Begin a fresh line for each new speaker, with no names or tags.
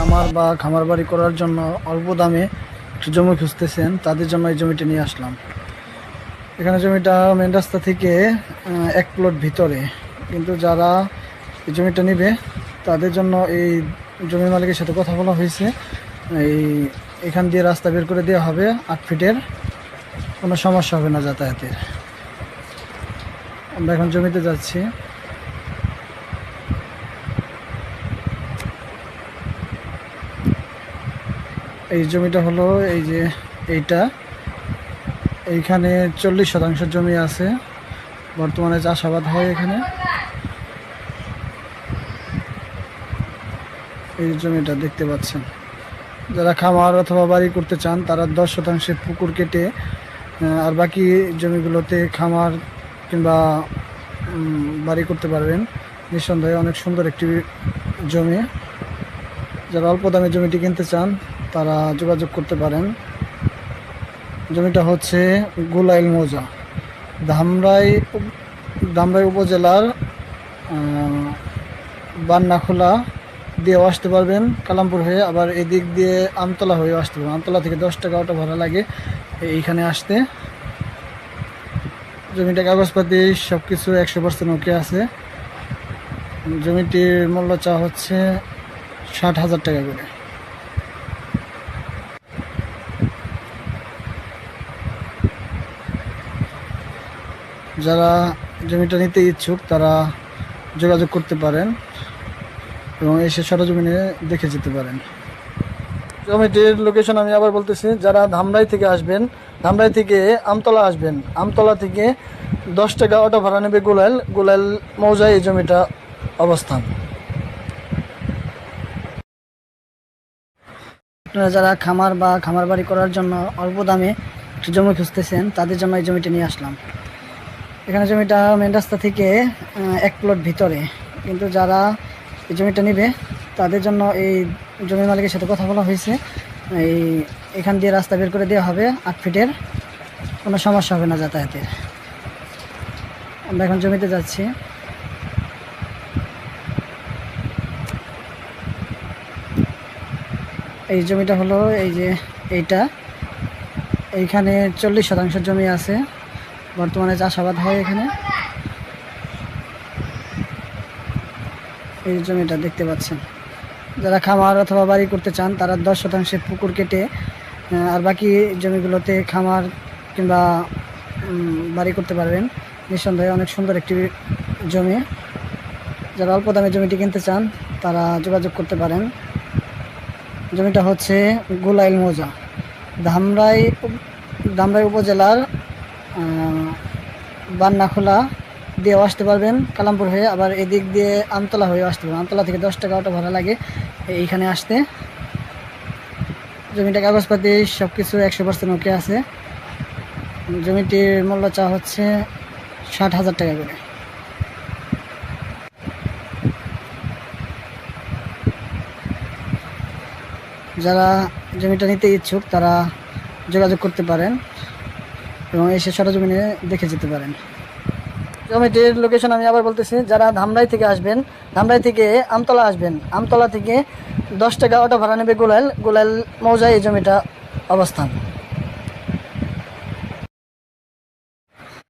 খামার বা খামার বাড়ি করার জন্য অল্প দামে একটু জমি খুঁজতেছেন, তাদের জন্য এই জমিটা নিয়ে আসলাম। এখানে জমিটা মেন রাস্তা থেকে 1 প্লট ভিতরে, কিন্তু যারা এই জমিটা নেবে তাদের জন্য এই জমি মালিকের সাথে কথা বলা হয়েছে। এখান দিয়ে রাস্তা বের করে দেওয়া হবে 8 ফিটের, কোনো সমস্যা হবে না যাতায়াতের। আমরা এখন জমিতে যাচ্ছি। এই জমিটা হলো এই যে এইটা, এইখানে 40% জমি আছে, বর্তমানে চাষাবাদ হয় এখানে। এই জমিটা দেখতে পাচ্ছেন, যারা খামার অথবা বাড়ি করতে চান তারা 10% পুকুর কেটে আর বাকি জমিগুলোতে খামার কিংবা বাড়ি করতে পারবেন। নিঃসন্দেহে অনেক সুন্দর একটি জমি। যারা অল্প দামে জমিটি কিনতে চান তারা যোগাযোগ করতে পারেন। জমিটা হচ্ছে গোলাইল মৌজা, ধামরাই উপজেলার বান্নাখোলা দিয়েও আসতে পারবেন কালামপুর হয়ে, আবার এদিক দিয়ে আমতলা হয়েও আসতে পারবেন। আমতলা থেকে 10 টাকা অটো ভাড়া লাগে এইখানে আসতে। জমিটা কাগজপাতি সব কিছু 100% ওকে আছে। জমিটির মূল্য চা হচ্ছে 60,000 টাকা করে। যারা জমিটা নিতে ইচ্ছুক তারা যোগাযোগ করতে পারেন এবং এসে সরজমিনে দেখে যেতে পারেন। জমিটির লোকেশন আমি আবার বলতেছি, যারা ধামরাই থেকে আসবেন, ধামরাই থেকে আমতলা আসবেন, আমতলা থেকে 10 টাকা অটো ভাড়া নেবে গোলাইল মৌজায় এই জমিটা অবস্থান। আপনারা যারা খামার বা খামার বাড়ি করার জন্য অল্প দামে একটু জমি খুঁজতেছেন তাদের জন্য এই জমিটা নিয়ে আসলাম। এখানে জমিটা মেন রাস্তা থেকে 1 প্লট ভিতরে, কিন্তু যারা এই জমিটা নেবে তাদের জন্য এই জমি মালিকের সাথে কথা বলা হয়েছে। এখান দিয়ে রাস্তা বের করে দেওয়া হবে 8 ফিটের, কোনো সমস্যা হবে না যাতায়াতের। আমরা এখন জমিতে যাচ্ছি। এই জমিটা হলো এই যে এইটা, এইখানে 40% জমি আছে, বর্তমানে চাষাবাদ হয় এখানে। এই জমিটা দেখতে পাচ্ছেন, যারা খামার অথবা বাড়ি করতে চান তারা 10% পুকুর কেটে আর বাকি জমিগুলোতে খামার কিংবা বাড়ি করতে পারবেন। নিঃসন্দেহে অনেক সুন্দর একটি জমি। যারা অল্প দামে জমিটি কিনতে চান তারা যোগাযোগ করতে পারেন। জমিটা হচ্ছে গোলাইল মৌজা, ধামরাই উপজেলার বান্নাখোলা দিয়েও আসতে পারবেন কালামপুর হয়ে, আবার এদিক দিয়ে আমতলা হয়েও আসতে পারবেন। আমতলা থেকে 10 টাকা অটো ভাড়া লাগে এইখানে আসতে। জমিটা কাগজপাতি সব কিছু 100% ওকে আছে। জমিটির মূল্য চা হচ্ছে 60,000 টাকা করে। যারা জমিটা নিতে ইচ্ছুক তারা যোগাযোগ করতে পারেন এবং এসে সরজমিনে দেখে যেতে পারেন। জমিটির লোকেশন আমি আবার বলতেছি, যারা ধামরাই থেকে আসবেন, ধামরাই থেকে আমতলা আসবেন, আমতলা থেকে 10 টাকা অটো ভাড়া নেবে গোলাইল মৌজায় এই জমিটা অবস্থান।